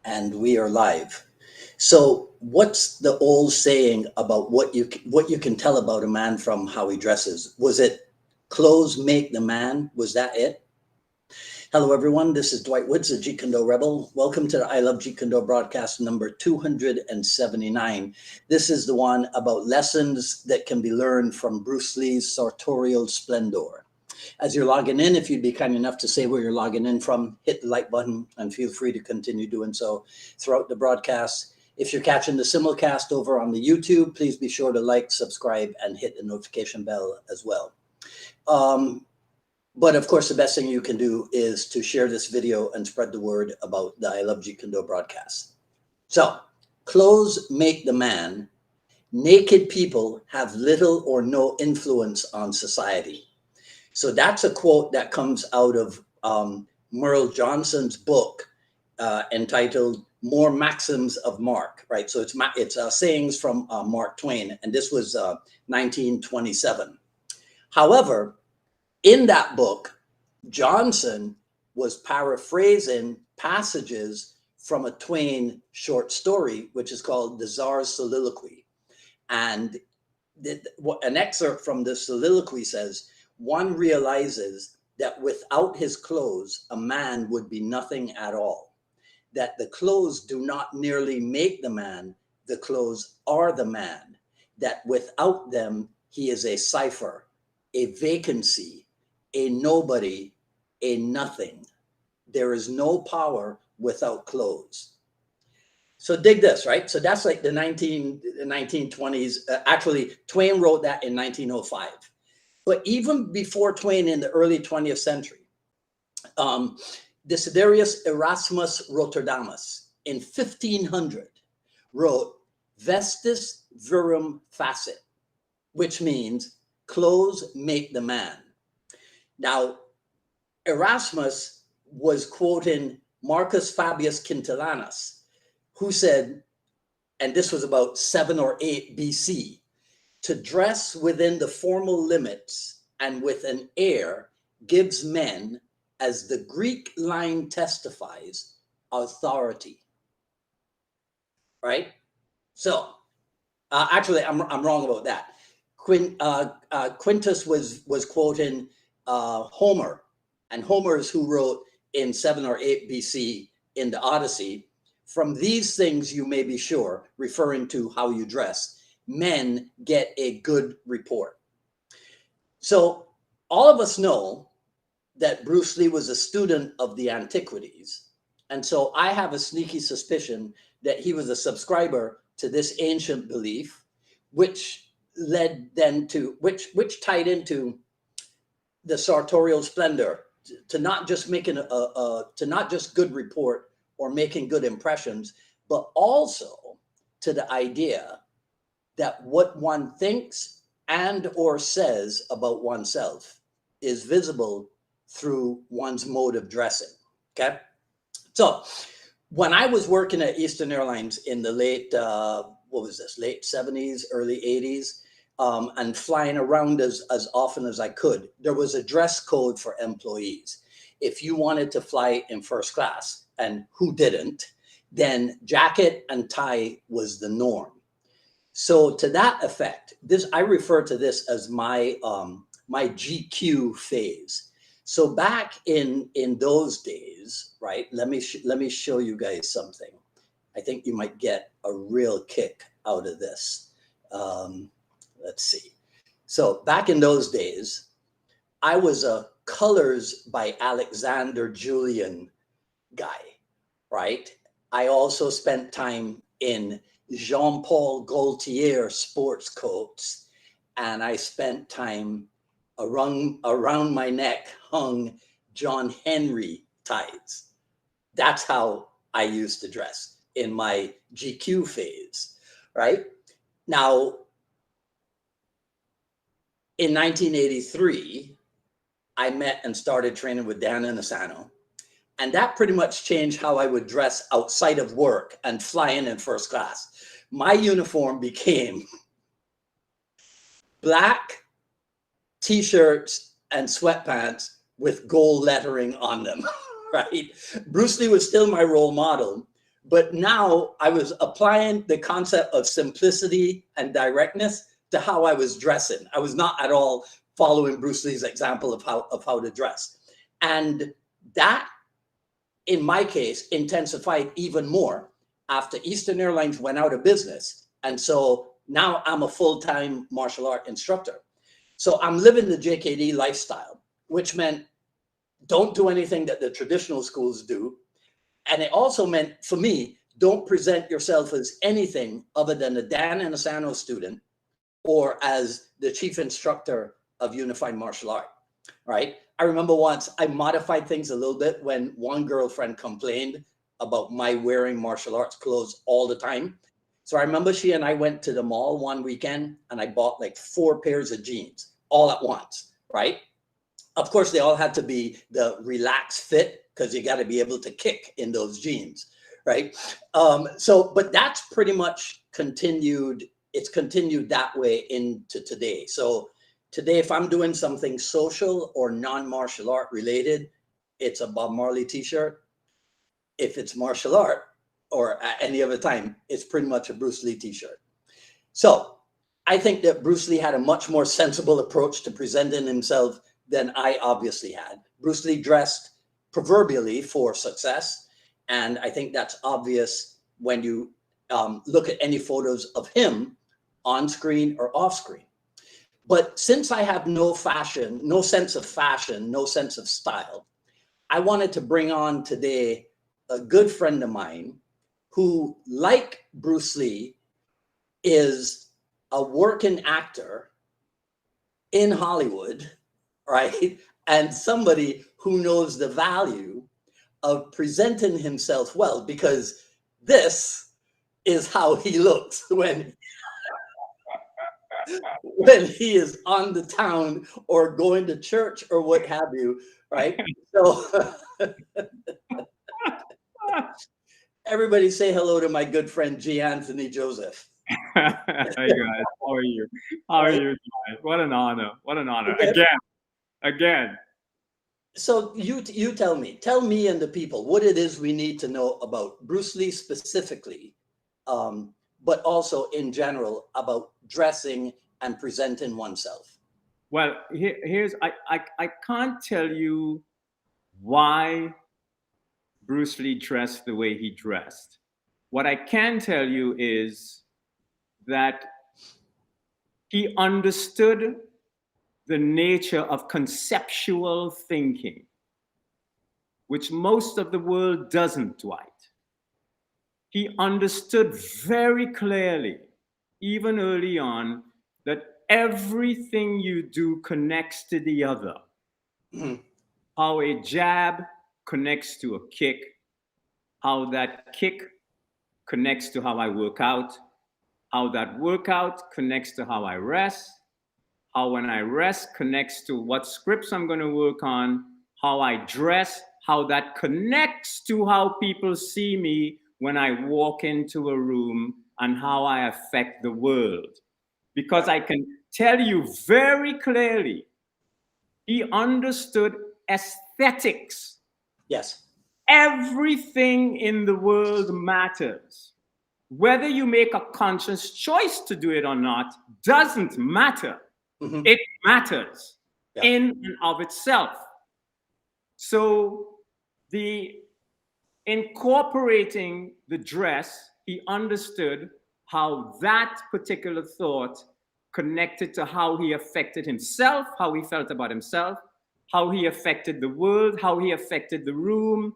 And we are live. So, what's the old saying about what you can tell about a man from how he dresses? Was it clothes make the man? Was that it? Hello, everyone. This is Dwight Woods, the Jeet Kune Rebel. Welcome to the I Love Jeet Kune broadcast number 279. This is the one about lessons that can be learned from Bruce Lee's Sartorial Splendour. As you're logging in, if you'd be kind enough to say where you're logging in from, hit the like button and feel free to continue doing so throughout the broadcast. If you're catching the simulcast over on the YouTube, please be sure to like, subscribe, and hit the notification bell as well. But of course, the best thing you can do is to share this video and spread the word about the I Love Jeet Kune broadcast. So, clothes make the man. Naked people have little or no influence on society. So that's a quote that comes out of Merle Johnson's book entitled More Maxims of Mark, right? So it's sayings from Mark Twain, and this was 1927. However, in that book, Johnson was paraphrasing passages from a Twain short story, which is called The Tsar's Soliloquy. And an excerpt from the soliloquy says, one realizes that without his clothes, a man would be nothing at all. That the clothes do not merely make the man, the clothes are the man. That without them, he is a cipher, a vacancy, a nobody, a nothing. There is no power without clothes. So dig this, right? So that's like the 1920s. Actually, Twain wrote that in 1905. But even before Twain in the early 20th century, Desiderius Erasmus Rotterdamus in 1500 wrote Vestis virum facit, which means clothes make the man. Now, Erasmus was quoting Marcus Fabius Quintilanus, who said, and this was about 7 or 8 BC, to dress within the formal limits and with an air gives men, as the Greek line testifies, authority. Right? So, actually, I'm wrong about that. Quintus was quoting Homer, and Homer is who wrote in 7 or 8 BC in the Odyssey, from these things you may be sure, referring to how you dress, men get a good report. So all of us know that Bruce Lee was a student of the antiquities. And so I have a sneaky suspicion that he was a subscriber to this ancient belief, which led then to, which tied into the sartorial splendor, to not just making to not just good report or making good impressions, but also to the idea that what one thinks and or says about oneself is visible through one's mode of dressing, okay? So when I was working at Eastern Airlines in the late 70s, early 80s, and flying around as often as I could, there was a dress code for employees. If you wanted to fly in first class, and who didn't, then jacket and tie was the norm. So to that effect, I refer to this as my my GQ phase. So back in those days, right? Let me show you guys something. I think you might get a real kick out of this. Let's see. So back in those days, I was a Colors by Alexander Julian guy, right? I also spent time in Jean-Paul Gaultier sports coats, and I spent time around my neck hung John Henry ties. That's how I used to dress in my GQ phase, right? Now, in 1983, I met and started training with Dan Inosanto. And that pretty much changed how I would dress outside of work and fly in first class. My uniform became black t-shirts and sweatpants with gold lettering on them, right? Bruce Lee was still my role model, But now I was applying the concept of simplicity and directness to how I was dressing. I was not at all following Bruce Lee's example of how to dress. And that, in my case, intensified even more after Eastern Airlines went out of business. And so now I'm a full-time martial art instructor. So I'm living the JKD lifestyle, which meant don't do anything that the traditional schools do. And it also meant, for me, don't present yourself as anything other than a Dan Inosanto student or as the chief instructor of Unified Martial Art, right? I remember once I modified things a little bit when one girlfriend complained about my wearing martial arts clothes all the time. So I remember she and I went to the mall one weekend and I bought like 4 pairs of jeans all at once, right? Of course, they all had to be the relaxed fit because you got to be able to kick in those jeans, right? But that's pretty much continued. It's continued that way into today. So today, if I'm doing something social or non-martial art related, it's a Bob Marley t-shirt. If it's martial art or at any other time, it's pretty much a Bruce Lee t-shirt. So I think that Bruce Lee had a much more sensible approach to presenting himself than I obviously had. Bruce Lee dressed proverbially for success. And I think that's obvious when you look at any photos of him on screen or off screen. But since I have no fashion, no sense of fashion, no sense of style, I wanted to bring on today a good friend of mine who, like Bruce Lee, is a working actor in Hollywood, right? And somebody who knows the value of presenting himself well, because this is how he looks when he is on the town or going to church or what have you, right? So everybody say hello to my good friend G. Anthony Joseph. Hi guys, how are you? How are you guys? What an honor! What an honor! Okay. Again. So you tell me and the people what it is we need to know about Bruce Lee specifically, but also in general about dressing and presenting oneself. Well, here's I can't tell you why Bruce Lee dressed the way he dressed. What I can tell you is that he understood the nature of conceptual thinking, which most of the world doesn't, Dwight. He understood very clearly, even early on, that everything you do connects to the other. Mm-hmm. How a jab connects to a kick, how that kick connects to how I work out, how that workout connects to how I rest, how when I rest connects to what scripts I'm going to work on, how I dress, how that connects to how people see me when I walk into a room, and how I affect the world. Because I can tell you very clearly, he understood aesthetics. Yes. Everything in the world matters. Whether you make a conscious choice to do it or not doesn't matter. Mm-hmm. It matters in and of itself. So the incorporating the dress, he understood how that particular thought connected to how he affected himself, how he felt about himself, how he affected the world, how he affected the room,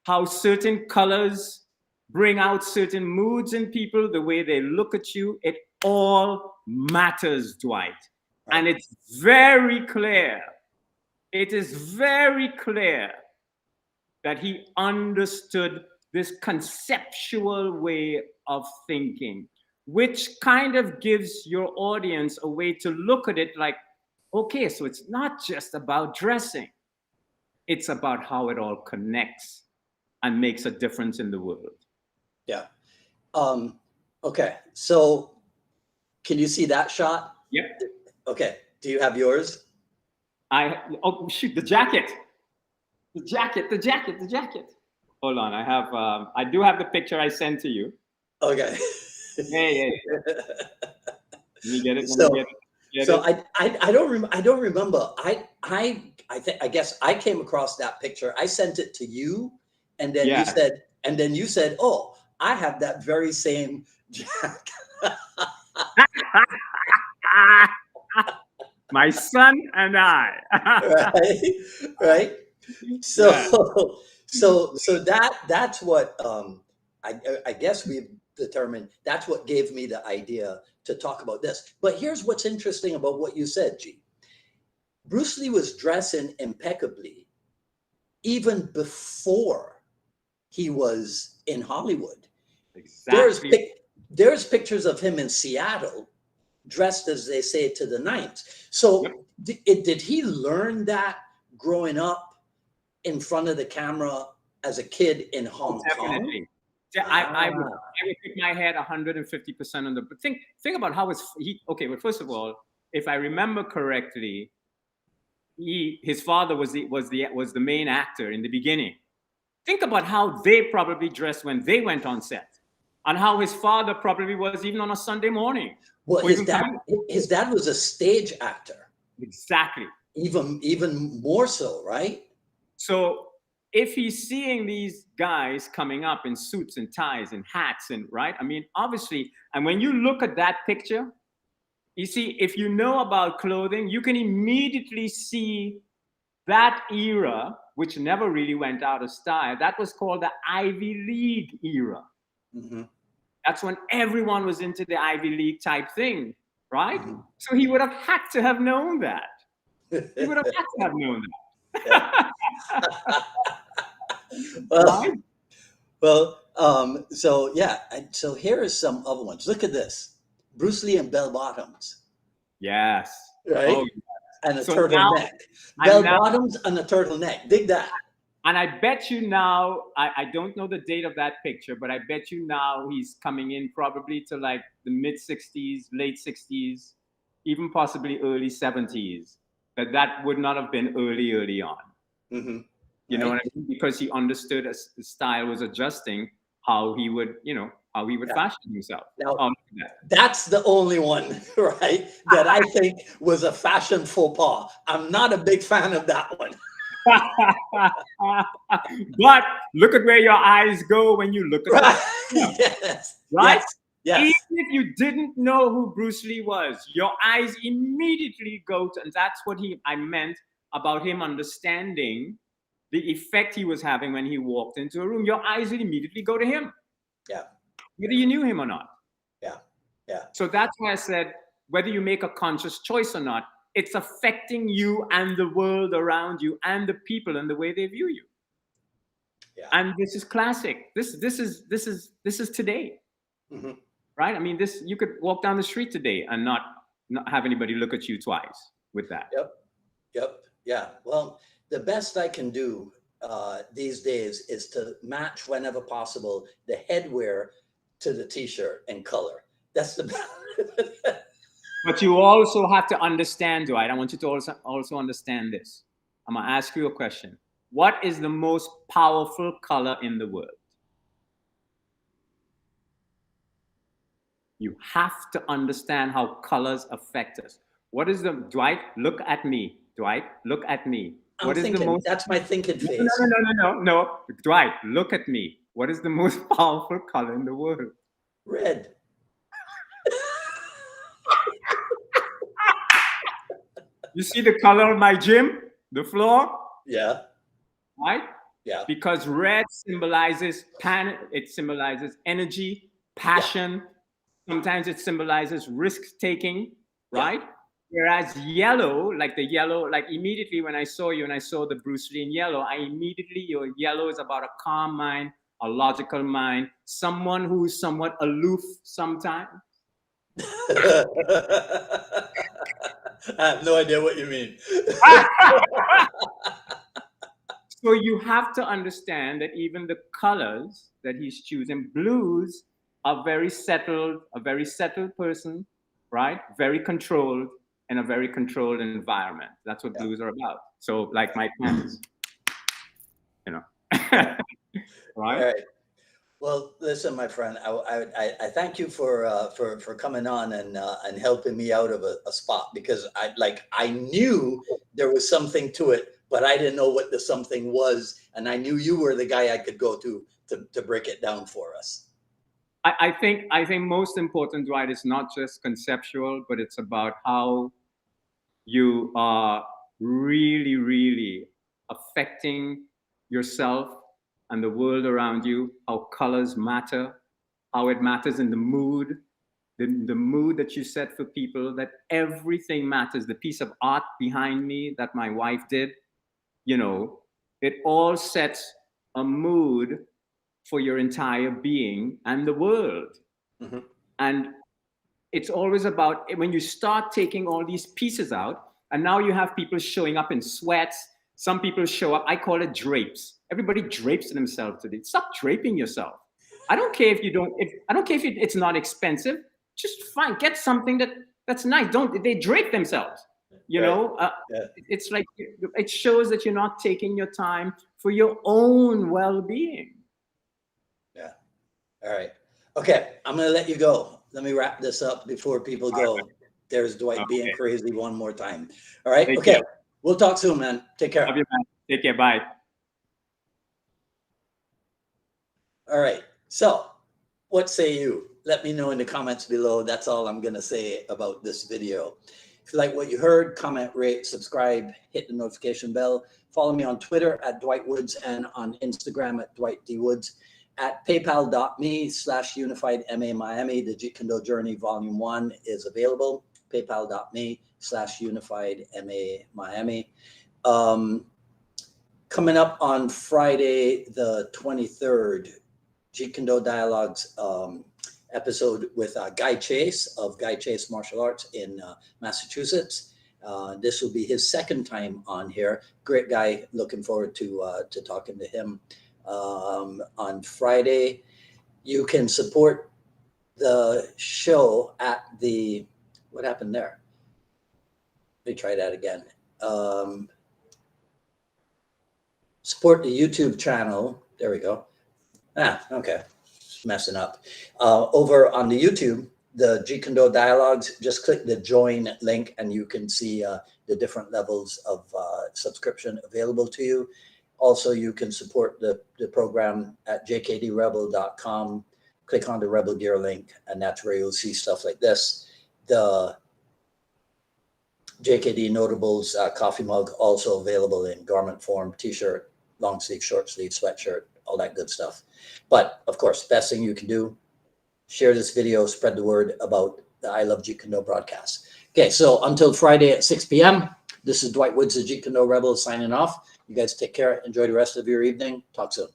how certain colors bring out certain moods in people, the way they look at you. It all matters, Dwight. Right. And it's very clear. It is very clear that he understood this conceptual way of thinking, which kind of gives your audience a way to look at it like, okay, so it's not just about dressing. It's about how it all connects and makes a difference in the world. Yeah. Okay. So can you see that shot? Yeah. Okay. Do you have yours? Oh, shoot, the jacket. The jacket. Hold on. I do have the picture I sent to you. Okay. Hey. Let me get it. Let So, me get so it. I don't remember. I guess I came across that picture. I sent it to you, and then Yeah. you said, "Oh, I have that very same jacket." My son and I. Right, right. So, Yeah. so that's what I guess we've determined. That's what gave me the idea to talk about this. But here's what's interesting about what you said, G. Bruce Lee was dressing impeccably even before he was in Hollywood. There's Exactly. pic- there's pictures of him in Seattle dressed as they say to the nines. Yep. So did he learn that growing up in front of the camera as a kid in Oh, Hong Kong? definitely. Yeah, I would Ah, put my head 150% on the. But think about how it's he. Okay, well, first of all, if I remember correctly, his father was the main actor in the beginning. Think about how they probably dressed when they went on set, and how his father probably was even on a Sunday morning, well, or even coming. his dad was a stage actor, Exactly. even more so, right? So if he's seeing these guys coming up in suits and ties and hats and right, I mean, obviously, and when you look at that picture, you see, if you know about clothing, you can immediately see that era, which never really went out of style. That was called the Ivy League era. Hmm. That's when everyone was into the Ivy League type thing, right? Hmm. So he would have had to have known that. He would have had to have known Yeah. that. Well, Right? so yeah, so here are some other ones. Look at this: Bruce Lee and bell bottoms, Yes. Oh, right? And a so now turtleneck. I'm Bell now, bottoms and a turtleneck. Dig that. and I bet you now, I don't know the date of that picture, but I bet you now he's coming in probably to like the mid 60s, late 60s, even possibly early 70s. That would not have been early on. Hmm. You know Right? what I mean? Because he understood as the style was adjusting, how he would, how he would Yeah. fashion himself. Now, Oh, look at that's the only one, right, that I think was a fashion faux pas. I'm not a big fan of that one. that. But look at where your eyes go when you look at Right? that. Yes. Right? Yes. Even Yes. if you didn't know who Bruce Lee was, your eyes immediately go to, and that's what I meant about him understanding the effect he was having when he walked into a room. Your eyes would immediately go to him, Yeah. whether you knew him or not. Yeah. Yeah. So that's why I said, whether you make a conscious choice or not, it's affecting you and the world around you and the people and the way they view you. Yeah. And this is classic. This is today. Hmm. Right? I mean, this, you could walk down the street today and not have anybody look at you twice with that. Yep. Yep. Yeah. Well, the best I can do these days is to match whenever possible the headwear to the t-shirt and color. That's the best. But you also have to understand, Dwight. I want you to also understand this. I'm gonna ask you a question. What is the most powerful color in the world? You have to understand how colors affect us. What is the Dwight? Look at me, Dwight. Look at me. I'm What is the thinking. most? That's my thinking No, no, phase. no, no, no, no, no. Dwight, look at me. What is the most powerful color in the world? Red. You see the color of my gym, the floor, Yeah. right? Yeah. Because red symbolizes it symbolizes energy, Yeah. passion. Sometimes it symbolizes risk taking, Yeah. right? Whereas yellow, like immediately when I saw you and I saw the Bruce Lee in yellow, your yellow is about a calm mind, a logical mind, someone who's somewhat aloof sometimes. I have no idea what you mean. So you have to understand that even the colors that he's choosing, blues are a very settled person, right? Very controlled in a very controlled environment. That's what Yeah. blues are about. So like my pants, you know. Yeah. right? All right. Well, listen, my friend, I thank you for coming on and helping me out of a spot, because I knew there was something to it, but I didn't know what the something was, and I knew you were the guy I could go to break it down for us. I think most important, right, is not just conceptual, but it's about how you are really, really affecting yourself and the world around you, how colors matter, how it matters in the mood, the mood that you set for people, that everything matters. The piece of art behind me that my wife did, it all sets a mood for your entire being and the world. Mm-hmm. And it's always about when you start taking all these pieces out, and now you have people showing up in sweats. Some people show up, I call it drapes. Everybody drapes themselves today. Stop draping yourself. I don't care if you don't, I don't care if it's not expensive. Just fine, get something that's nice. Don't they drape themselves? Right. It's like it shows that you're not taking your time for your own well-being. Yeah. All right. Okay. I'm going to let you go. Let me wrap this up before people go. There's Dwight being crazy one more time. All right. Take okay. care. We'll talk soon, man. Take care. Love you, man. Take care. Bye. All right. So what say you? Let me know in the comments below. That's all I'm going to say about this video. If you like what you heard, comment, rate, subscribe, hit the notification bell. Follow me on Twitter at Dwight Woods and on Instagram at Dwight D. Woods. At paypal.me/unifiedma Miami. The Jeet Kune Journey Volume 1 is available. paypal.me/unifiedma Miami. Coming up on Friday, the 23rd, Jeet Kune Dialogues episode with Guy Chase of Guy Chase Martial Arts in Massachusetts. This will be his second time on here. Great guy. Looking forward to talking to him on Friday. You can support the show at the, what happened there? Let me try that again. Support the YouTube channel. There we go. Okay. Messing up. Over on the YouTube, the Jeet Kune Dialogues, just click the join link and you can see the different levels of subscription available to you. Also, you can support the program at jkdrebel.com. Click on the Rebel Gear link, and that's where you'll see stuff like this. The JKD Notables coffee mug, also available in garment form, t-shirt, long sleeve, short sleeve, sweatshirt, all that good stuff. But of course, best thing you can do, share this video, spread the word about the I Love Jeet Kune broadcast. Okay, so until Friday at 6 p.m., this is Dwight Woods, the Jeet Kune Rebel, signing off. You guys take care. Enjoy the rest of your evening. Talk soon.